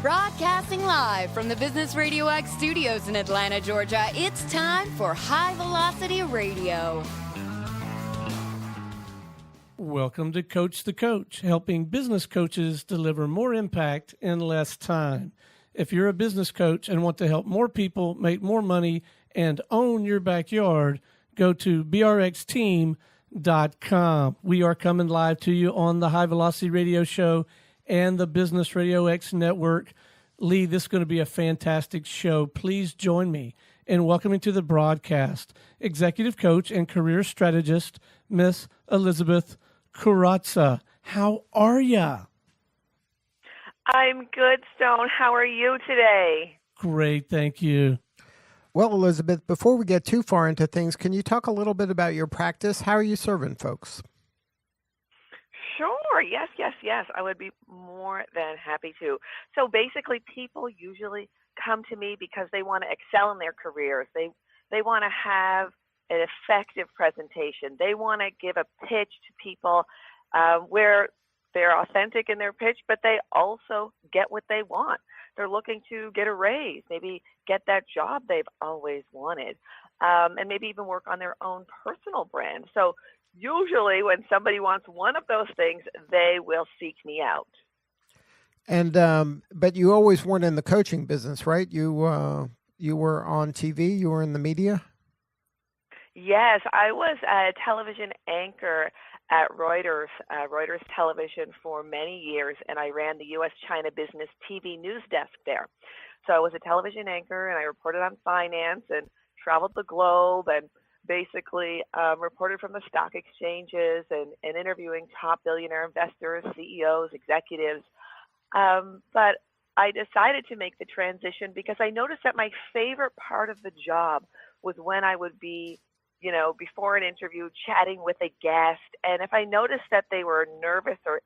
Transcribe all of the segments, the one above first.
Broadcasting live from the Business Radio X studios in Atlanta, Georgia, it's time for High Velocity Radio. Welcome to Coach the Coach, helping business coaches deliver more impact in less time. If you're a business coach and want to help more people make more money and own your backyard, go to brxteam.com. We are coming live to you on the High Velocity Radio Show and the Business Radio X Network. Lee, this is going to be a fantastic show. Please join me in welcoming to the broadcast executive coach and career strategist, Miss Elizabeth Koraca. How are ya? I'm good, Stone. How are you today? Great, thank you. Well, Elizabeth, before we get too far into things, can you talk a little bit about your practice? How are you serving folks? Sure. Yes. I would be more than happy to. So basically, people usually come to me because they want to excel in their careers. They want to have an effective presentation. They want to give a pitch to people where they're authentic in their pitch, but they also get what they want. They're looking to get a raise, maybe get that job they've always wanted, and maybe even work on their own personal brand. So usually when somebody wants one of those things, they will seek me out. And but you always weren't in the coaching business, right? You were on TV, you were in the media? Yes, I was a television anchor at Reuters Television for many years, and I ran the U.S.-China Business TV news desk there. So I was a television anchor, and I reported on finance and traveled the globe and basically reported from the stock exchanges and interviewing top billionaire investors, CEOs, executives. But I decided to make the transition because I noticed that my favorite part of the job was when I would be, before an interview, chatting with a guest, and if I noticed that they were nervous or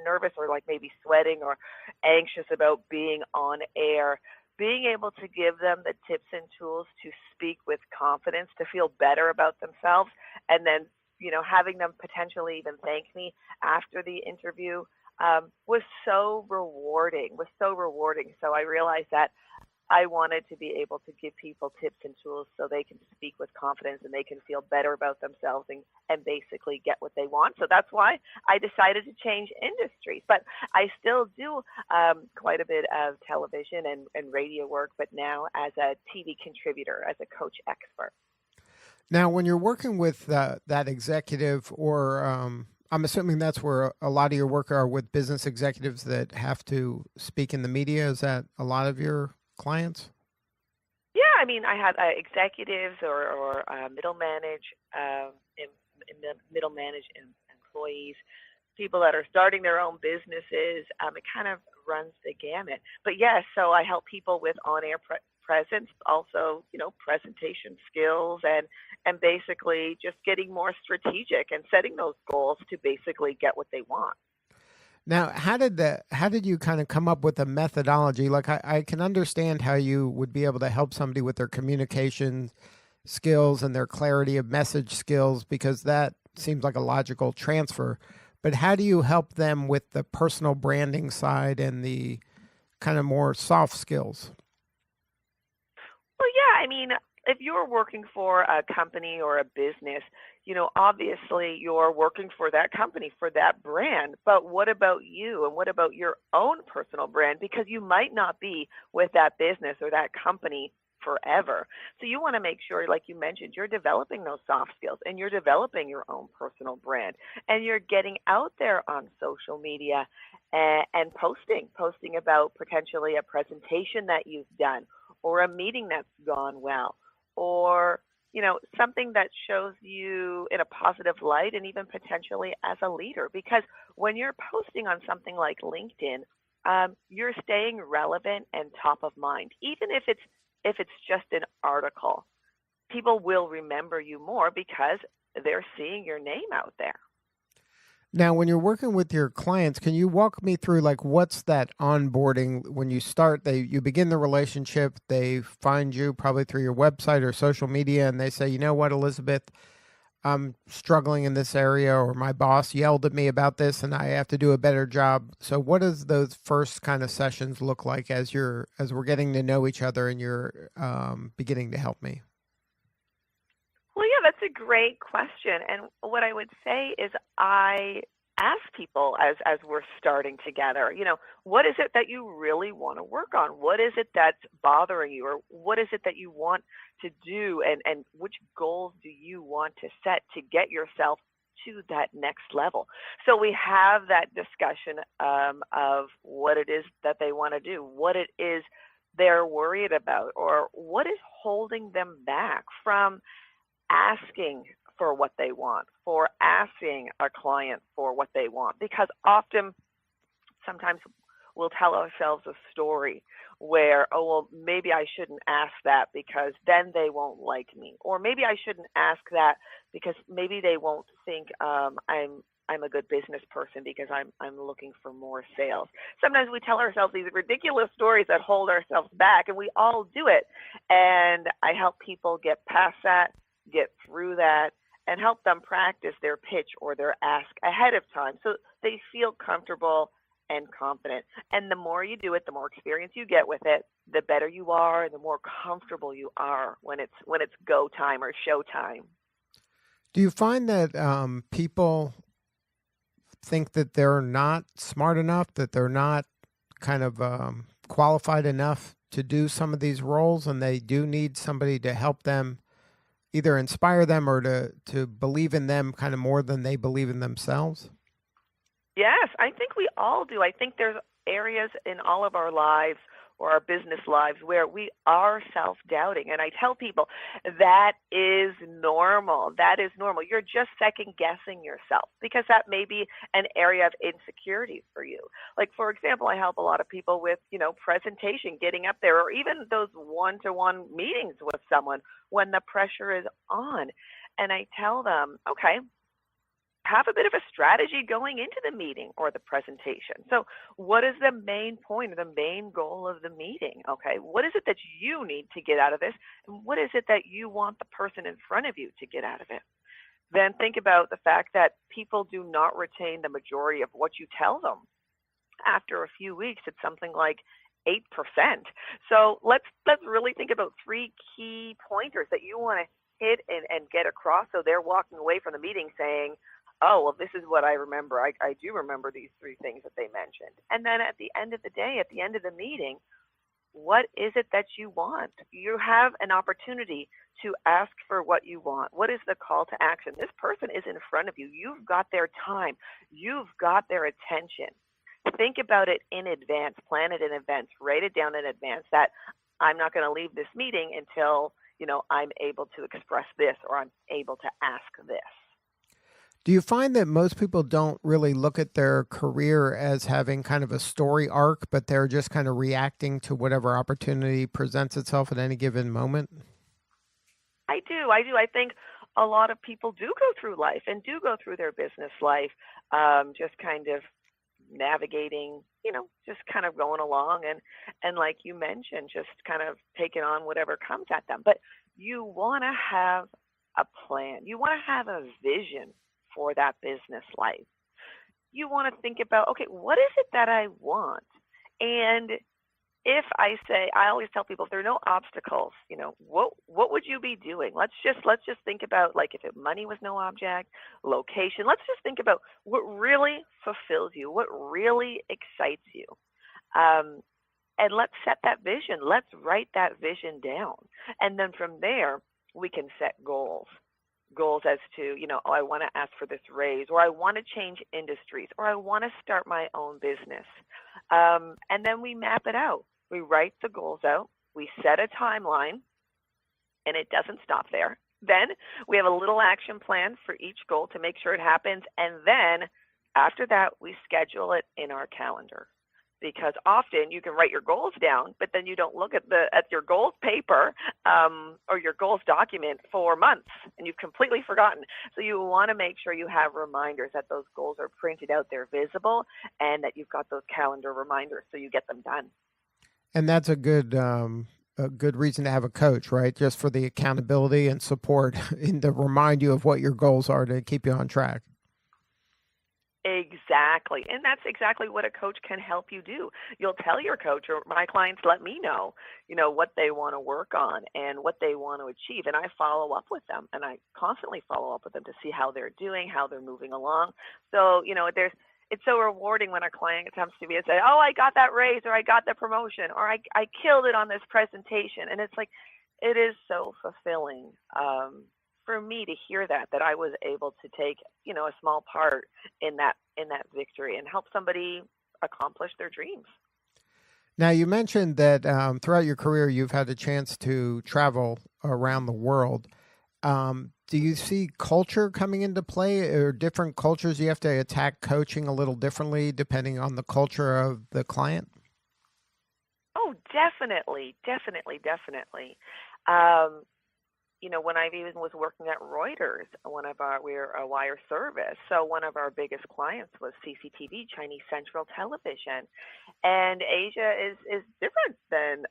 nervous or like maybe sweating or anxious about being on air, being able to give them the tips and tools to speak with confidence, to feel better about themselves, and then having them potentially even thank me after the interview was so rewarding. So I realized that I wanted to be able to give people tips and tools so they can speak with confidence and they can feel better about themselves and basically get what they want. So that's why I decided to change industries. But I still do quite a bit of television and radio work, but now as a TV contributor, as a coach expert. Now, when you're working with that executive, or I'm assuming that's where a lot of your work are with business executives that have to speak in the media. Is that a lot of your clients? Yeah, I mean, I have executives or middle manage employees, people that are starting their own businesses. It kind of runs the gamut. But yes, so I help people with on-air presence, also, presentation skills, and basically just getting more strategic and setting those goals to basically get what they want. Now, how did you kind of come up with a methodology? Like, I can understand how you would be able to help somebody with their communication skills and their clarity of message skills, because that seems like a logical transfer. But how do you help them with the personal branding side and the kind of more soft skills? Well, yeah, I mean, if you're working for a company or a business, obviously you're working for that company, for that brand. But what about you, and what about your own personal brand? Because you might not be with that business or that company forever. So you want to make sure, like you mentioned, you're developing those soft skills and you're developing your own personal brand, and you're getting out there on social media and posting about potentially a presentation that you've done, or a meeting that's gone well, or something that shows you in a positive light, and even potentially as a leader. Because when you're posting on something like LinkedIn, you're staying relevant and top of mind. Even if it's just an article, people will remember you more because they're seeing your name out there. Now, when you're working with your clients, can you walk me through, like, what's that onboarding? When you start, you begin the relationship, they find you probably through your website or social media, and they say, you know what, Elizabeth, I'm struggling in this area, or my boss yelled at me about this and I have to do a better job. So what does those first kind of sessions look like as we're getting to know each other and you're beginning to help me? Well, yeah, that's a great question. And what I would say is I ask people as we're starting together, what is it that you really want to work on? What is it that's bothering you? Or what is it that you want to do? And which goals do you want to set to get yourself to that next level? So we have that discussion of what it is that they want to do, what it is they're worried about, or what is holding them back from asking for what they want, for asking a client for what they want. Because sometimes we'll tell ourselves a story where, oh, well, maybe I shouldn't ask that because then they won't like me. Or maybe I shouldn't ask that because maybe they won't think I'm a good business person because I'm looking for more sales. Sometimes we tell ourselves these ridiculous stories that hold ourselves back, and we all do it. And I help people get past that, get through that, and help them practice their pitch or their ask ahead of time so they feel comfortable and confident. And the more you do it, the more experience you get with it, the better you are, the more comfortable you are when it's go time or show time. Do you find that people think that they're not smart enough, that they're not kind of qualified enough to do some of these roles, and they do need somebody to help them either inspire them or to believe in them kind of more than they believe in themselves? Yes, I think we all do. I think there's areas in all of our lives or our business lives where we are self-doubting. And I tell people that is normal. That is normal. You're just second-guessing yourself because that may be an area of insecurity for you. Like, for example, I help a lot of people with, presentation, getting up there, or even those one-to-one meetings with someone when the pressure is on. And I tell them, okay, have a bit of a strategy going into the meeting or the presentation. So what is the main point or the main goal of the meeting? Okay, what is it that you need to get out of this? And what is it that you want the person in front of you to get out of it? Then think about the fact that people do not retain the majority of what you tell them. After a few weeks, it's something like 8%. So let's really think about 3 key pointers that you want to hit and get across so they're walking away from the meeting saying, oh, well, this is what I remember. I do remember these 3 things that they mentioned. And then at the end of the day, at the end of the meeting, what is it that you want? You have an opportunity to ask for what you want. What is the call to action? This person is in front of you. You've got their time. You've got their attention. Think about it in advance. Plan it in advance. Write it down in advance that I'm not going to leave this meeting until, I'm able to express this or I'm able to ask this. Do you find that most people don't really look at their career as having kind of a story arc, but they're just kind of reacting to whatever opportunity presents itself at any given moment? I do. I think a lot of people do go through life and do go through their business life, just kind of navigating, just kind of going along and like you mentioned, just kind of taking on whatever comes at them. But you want to have a plan. You want to have a vision for that business life. You want to think about, okay, what is it that I want? And if I always tell people, if there are no obstacles, what would you be doing? Let's just think about, like, if money was no object, location. Let's just think about what really fulfills you, what really excites you. And let's set that vision. Let's write that vision down. And then from there, we can set goals as to, oh, I want to ask for this raise, or I want to change industries, or I want to start my own business. And then we map it out. We write the goals out. We set a timeline, and it doesn't stop there. Then we have a little action plan for each goal to make sure it happens. And then after that, we schedule it in our calendar. Because often you can write your goals down, but then you don't look at your goals paper or your goals document for months, and you've completely forgotten. So you want to make sure you have reminders that those goals are printed out, they're visible, and that you've got those calendar reminders so you get them done. And that's a good a good reason to have a coach, right? Just for the accountability and support and to remind you of what your goals are to keep you on track. Exactly. And that's exactly what a coach can help you do. You'll tell your coach, or my clients let me know, what they want to work on and what they want to achieve. And I follow up with them, and I constantly follow up with them to see how they're doing, how they're moving along. So, it's so rewarding when a client comes to me and say, oh, I got that raise, or I got the promotion, or I killed it on this presentation. And it's like, it is so fulfilling. For me to hear that I was able to take, a small part in that victory and help somebody accomplish their dreams. Now, you mentioned that throughout your career, you've had a chance to travel around the world. Do you see culture coming into play, or different cultures you have to attack coaching a little differently depending on the culture of the client? Oh, definitely. When I even was working at Reuters, we're a wire service. So one of our biggest clients was CCTV, Chinese Central Television. And Asia is different than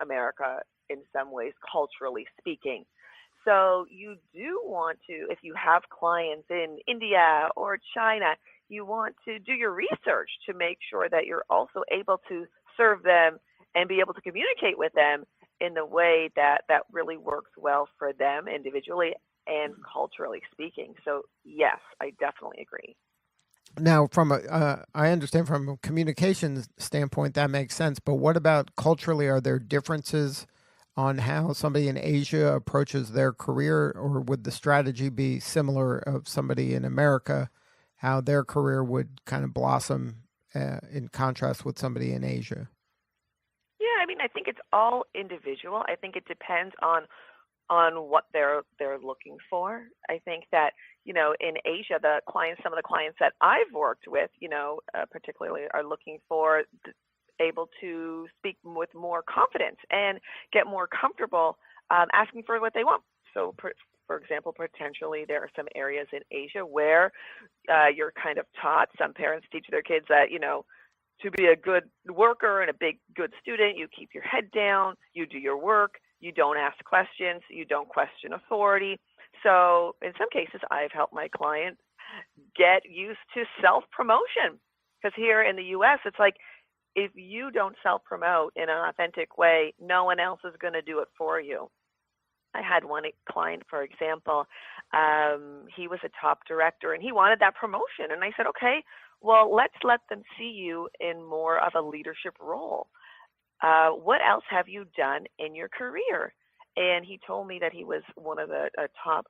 America in some ways, culturally speaking. So you do want to, if you have clients in India or China, you want to do your research to make sure that you're also able to serve them and be able to communicate with them in the way that really works well for them individually and culturally speaking. So yes, I definitely agree. Now, I understand from a communications standpoint, that makes sense. But what about culturally? Are there differences on how somebody in Asia approaches their career, or would the strategy be similar of somebody in America, how their career would kind of blossom in contrast with somebody in Asia? Yeah, I think it's all individual. I think it depends on what they're looking for. I think that, in Asia, some of the clients that I've worked with, particularly are looking for able to speak with more confidence and get more comfortable asking for what they want. So, for example, potentially there are some areas in Asia where you're kind of taught, some parents teach their kids that, to be a good worker and a good student, you keep your head down, you do your work, you don't ask questions, you don't question authority. So in some cases, I've helped my clients get used to self-promotion, because here in the U.S., it's like, if you don't self-promote in an authentic way, no one else is going to do it for you. I had one client, for example, he was a top director and he wanted that promotion. And I said, okay, well, let's let them see you in more of a leadership role. What else have you done in your career? And he told me that he was one of the top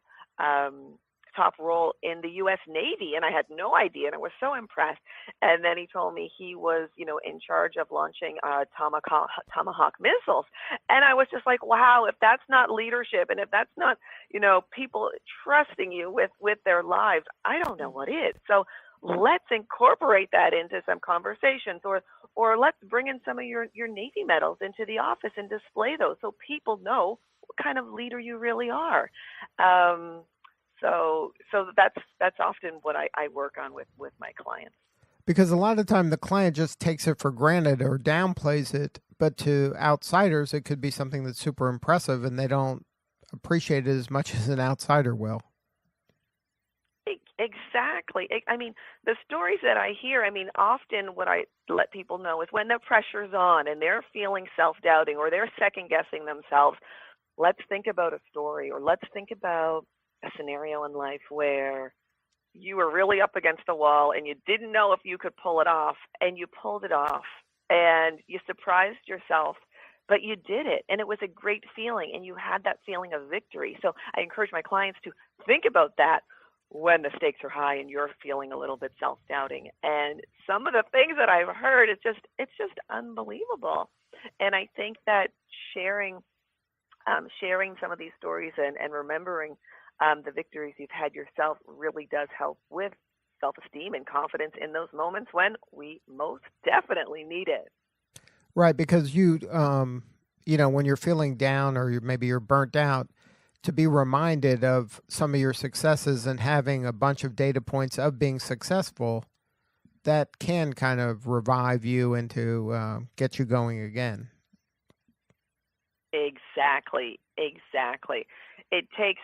role in the U.S. Navy, and I had no idea, and I was so impressed. And then he told me he was, in charge of launching Tomahawk missiles, and I was just like, wow, if that's not leadership, and if that's not, people trusting you with their lives, I don't know what is. So let's incorporate that into some conversations, or let's bring in some of your Navy medals into the office and display those so people know what kind of leader you really are. So that's often what I work on with my clients. Because a lot of the time the client just takes it for granted or downplays it, but to outsiders, it could be something that's super impressive and they don't appreciate it as much as an outsider will. Exactly. The stories that I hear, often what I let people know is when the pressure's on and they're feeling self-doubting or they're second-guessing themselves, let's think about a story, or let's think about a scenario in life where you were really up against the wall and you didn't know if you could pull it off, and you pulled it off and you surprised yourself, but you did it, and it was a great feeling, and you had that feeling of victory. So I encourage my clients to think about that when the stakes are high and you're feeling a little bit self-doubting. And some of the things that I've heard, it's just unbelievable. And I think that sharing some of these stories and remembering the victories you've had yourself really does help with self-esteem and confidence in those moments when we most definitely need it. Right, because when you're feeling down or maybe you're burnt out, to be reminded of some of your successes and having a bunch of data points of being successful, that can kind of revive you and to get you going again. Exactly, exactly. It takes,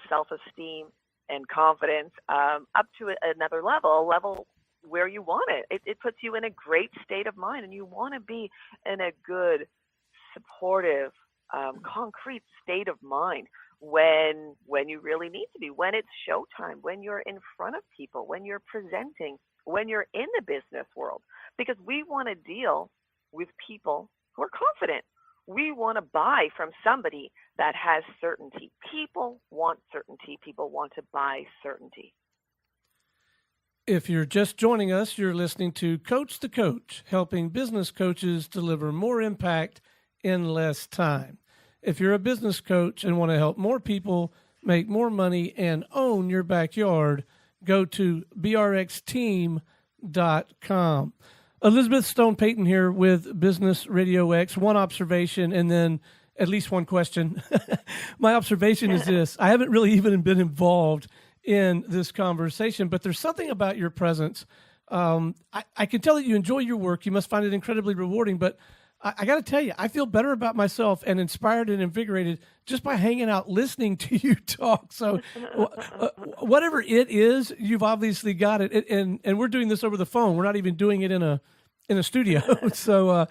self-esteem and confidence up to another level, a level where you want it. It puts you in a great state of mind, and you want to be in a good, supportive, concrete state of mind when you really need to be, when it's showtime, when you're in front of people, when you're presenting, when you're in the business world, because we want to deal with people who are confident. We want to buy from somebody that has certainty. People want certainty. People want to buy certainty. If you're just joining us, you're listening to Coach the Coach, helping business coaches deliver more impact in less time. If you're a business coach and want to help more people make more money and own your backyard, go to brxteam.com. Elizabeth Stone Payton here with Business Radio X. One observation and then at least one question. My observation is this. I haven't really even been involved in this conversation, but there's something about your presence. I can tell that you enjoy your work. You must find it incredibly rewarding, but I got to tell you, I feel better about myself and inspired and invigorated just by hanging out, listening to you talk. So whatever it is, you've obviously got it. And we're doing this over the phone. We're not even doing it in a studio. So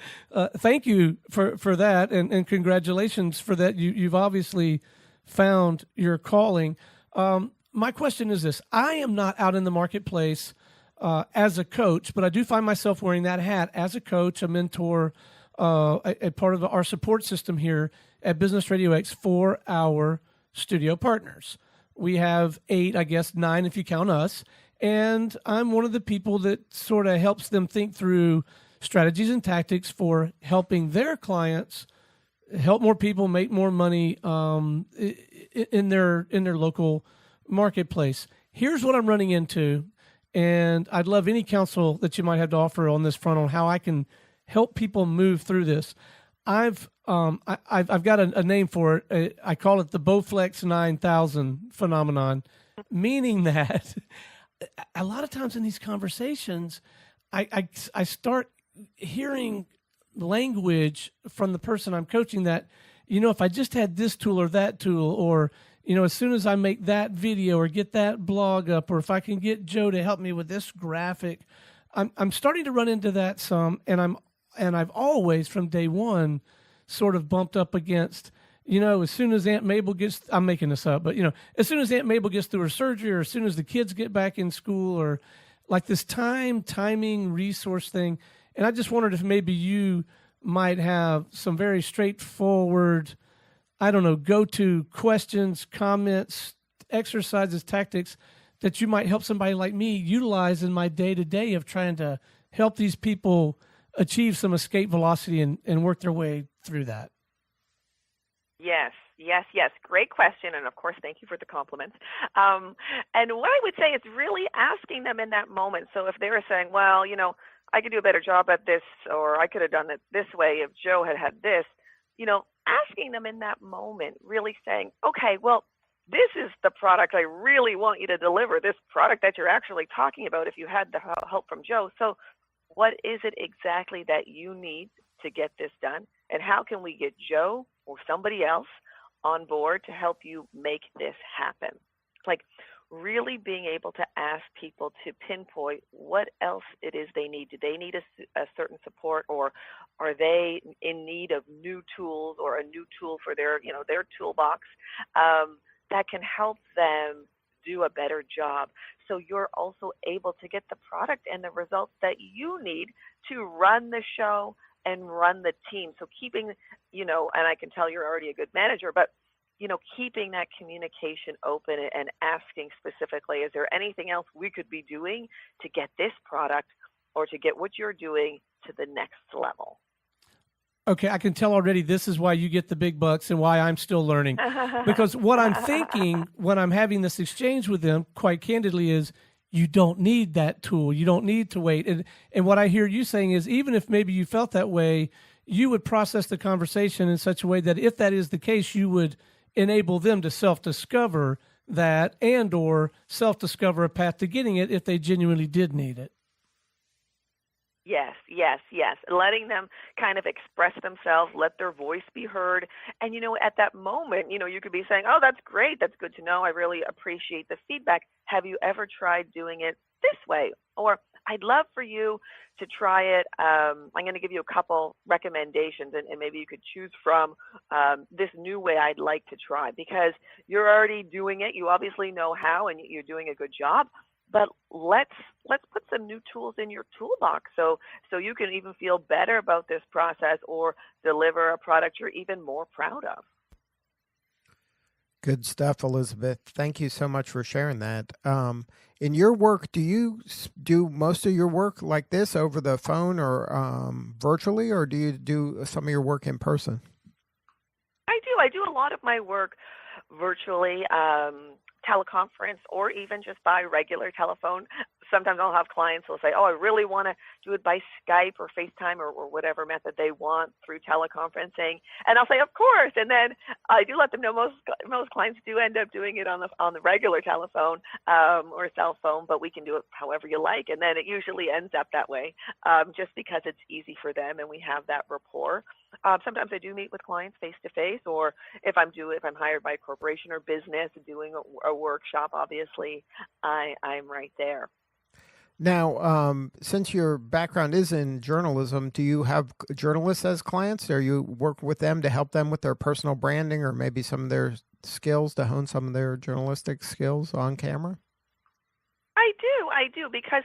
thank you for that. And congratulations for that. You've obviously found your calling. My question is this. I am not out in the marketplace as a coach, but I do find myself wearing that hat as a coach, a mentor, a part of our support system here at Business Radio X for our studio partners. We have 8, I guess 9 if you count us, and I'm one of the people that sort of helps them think through strategies and tactics for helping their clients help more people make more money in their local marketplace. Here's what I'm running into, and I'd love any counsel that you might have to offer on this front on how I can help people move through this. I've got a name for it. I call it the Bowflex 9000 phenomenon, meaning that a lot of times in these conversations, I start hearing language from the person I'm coaching that, if I just had this tool or that tool, or, as soon as I make that video or get that blog up, or if I can get Joe to help me with this graphic, I'm starting to run into that some, and I've always from day one sort of bumped up against, as soon as Aunt Mabel I'm making this up, but as soon as Aunt Mabel gets through her surgery, or as soon as the kids get back in school, or like this timing, resource thing. And I just wondered if maybe you might have some very straightforward, go-to questions, comments, exercises, tactics that you might help somebody like me utilize in my day-to-day of trying to help these people achieve some escape velocity and work their way through that. Yes. Great question. And of course, thank you for the compliments. And what I would say is really asking them in that moment. So if they were saying, well, I could do a better job at this, or I could have done it this way if Joe had this, asking them in that moment, really saying, okay, well, this is the product I really want you to deliver, this product that you're actually talking about if you had the help from Joe. So what is it exactly that you need to get this done? And how can we get Joe or somebody else on board to help you make this happen? Like really being able to ask people to pinpoint what else it is they need. Do they need a certain support, or are they in need of new tools, or a new tool for their toolbox that can help them do a better job, so you're also able to get the product and the results that you need to run the show and run the team. So keeping, and I can tell you're already a good manager, but, keeping that communication open and asking specifically, is there anything else we could be doing to get this product or to get what you're doing to the next level? Okay, I can tell already this is why you get the big bucks and why I'm still learning. Because what I'm thinking when I'm having this exchange with them, quite candidly, is you don't need that tool. You don't need to wait. And what I hear you saying is, even if maybe you felt that way, you would process the conversation in such a way that if that is the case, you would enable them to self-discover that and or self-discover a path to getting it if they genuinely did need it. Yes, yes, yes. Letting them kind of express themselves, let their voice be heard. And, at that moment, you could be saying, oh, that's great. That's good to know. I really appreciate the feedback. Have you ever tried doing it this way? Or I'd love for you to try it. I'm going to give you a couple recommendations, and maybe you could choose from this new way I'd like to try, because you're already doing it. You obviously know how, and you're doing a good job. But let's put some new tools in your toolbox so you can even feel better about this process or deliver a product you're even more proud of. Good stuff, Elizabeth. Thank you so much for sharing that. In your work, do you do most of your work like this over the phone or virtually, or do you do some of your work in person? I do. I do a lot of my work virtually, teleconference, or even just by regular telephone. Sometimes I'll have clients who will say, oh, I really want to do it by Skype or FaceTime or whatever method they want through teleconferencing. And I'll say, of course. And then I do let them know most clients do end up doing it on the regular telephone or cell phone, but we can do it however you like. And then it usually ends up that way just because it's easy for them and we have that rapport. Sometimes I do meet with clients face to face, or if I'm hired by a corporation or business doing a workshop, obviously I'm right there. Now, since your background is in journalism, do you have journalists as clients, or you work with them to help them with their personal branding or maybe some of their skills, to hone some of their journalistic skills on camera? I do, because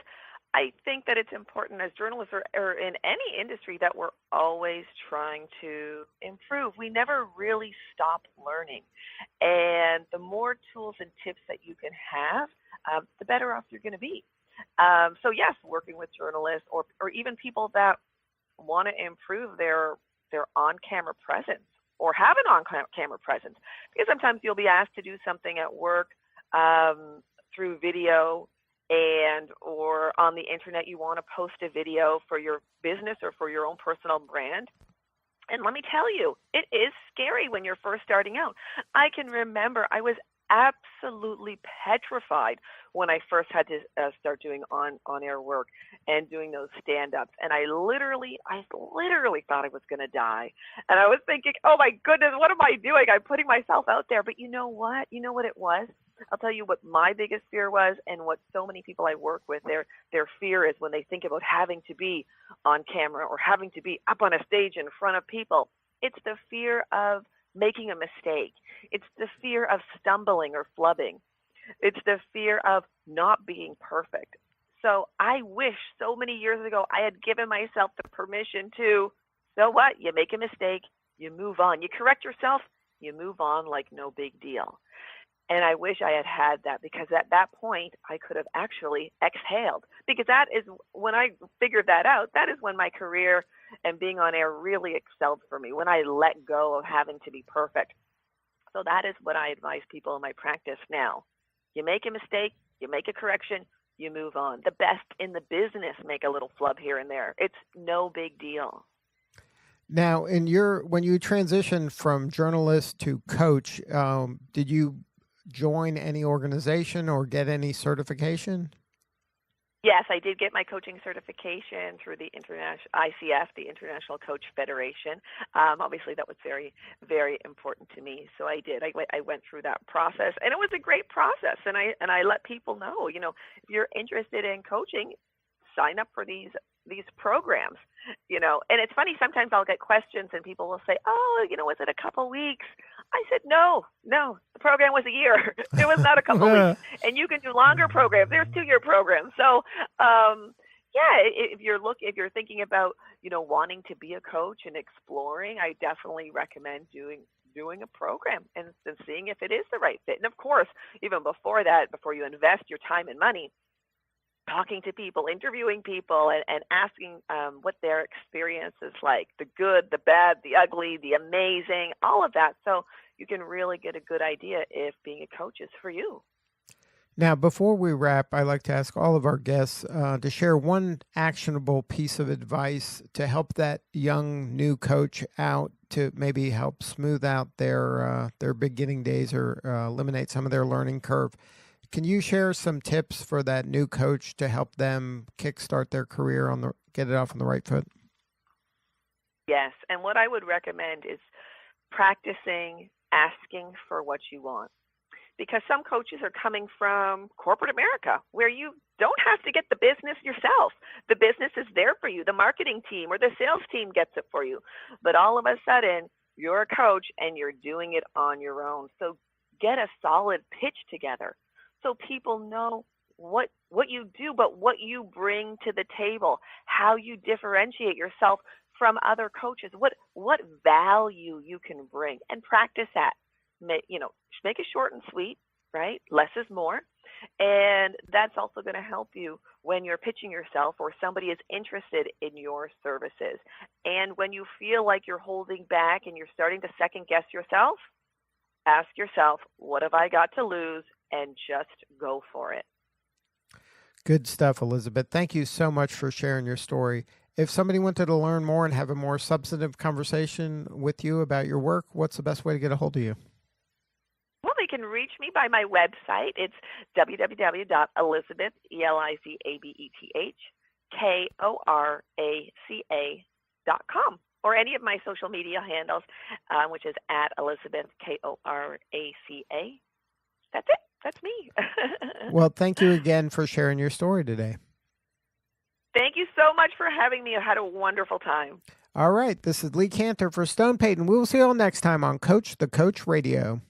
I think that it's important as journalists or in any industry that we're always trying to improve. We never really stop learning. And the more tools and tips that you can have, the better off you're going to be. So yes, working with journalists or even people that want to improve their on-camera presence or have an on-camera presence, because sometimes you'll be asked to do something at work through video or on the internet. You want to post a video for your business or for your own personal brand. And let me tell you, it is scary when you're first starting out. I can remember I was absolutely petrified when I first had to start doing on-air work and doing those stand-ups. And I literally thought I was going to die. And I was thinking, oh my goodness, what am I doing? I'm putting myself out there. But you know what? You know what it was? I'll tell you what my biggest fear was, and what so many people I work with, their fear is when they think about having to be on camera or having to be up on a stage in front of people. It's the fear of making a mistake. It's the fear of stumbling or flubbing. It's the fear of not being perfect. So I wish so many years ago I had given myself the permission to, so what? You make a mistake, you move on. You correct yourself, you move on like no big deal. And I wish I had that, because at that point I could have actually exhaled, because that is when I figured that out. That is when my career and being on air really excelled for me, when I let go of having to be perfect. So that is what I advise people in my practice now. You make a mistake, you make a correction, you move on. The best in the business make a little flub here and there. It's no big deal. Now, when you transitioned from journalist to coach, did you join any organization or get any certification? Yes, I did get my coaching certification through the ICF, the International Coach Federation. Obviously, that was very, very important to me. So I did. I went through that process, and it was a great process. And I let people know, if you're interested in coaching, sign up for these programs. And it's funny, sometimes I'll get questions and people will say, oh, was it a couple weeks? I said, no, the program was a year. It was not a couple weeks. And you can do longer programs. There's 2-year programs. So, if you're thinking about, wanting to be a coach and exploring, I definitely recommend doing a program and seeing if it is the right fit. And of course, even before that, before you invest your time and money, talking to people, interviewing people, and asking what their experience is like, the good, the bad, the ugly, the amazing, all of that. So you can really get a good idea if being a coach is for you. Now, before we wrap, I like to ask all of our guests to share one actionable piece of advice to help that young new coach out, to maybe help smooth out their beginning days or eliminate some of their learning curve. Can you share some tips for that new coach to help them kickstart their career get it off on the right foot? Yes, and what I would recommend is practicing asking for what you want. Because some coaches are coming from corporate America where you don't have to get the business yourself. The business is there for you. The marketing team or the sales team gets it for you. But all of a sudden, you're a coach and you're doing it on your own. So get a solid pitch together so people know what you do, but what you bring to the table, how you differentiate yourself from other coaches, what value you can bring, and practice that. Make it short and sweet, right? Less is more. And that's also going to help you when you're pitching yourself or somebody is interested in your services. And when you feel like you're holding back and you're starting to second guess yourself, ask yourself, what have I got to lose? And just go for it. Good stuff, Elizabeth. Thank you so much for sharing your story. If somebody wanted to learn more and have a more substantive conversation with you about your work, what's the best way to get a hold of you? Well, they can reach me by my website. It's www.elizabeth, ElizabethKoraca.com, or any of my social media handles, which is at Elizabeth, Koraca. That's it. That's me. Well, thank you again for sharing your story today. Thank you so much for having me. I had a wonderful time. All right. This is Lee Cantor for Stone Payton. We will see you all next time on Coach the Coach Radio.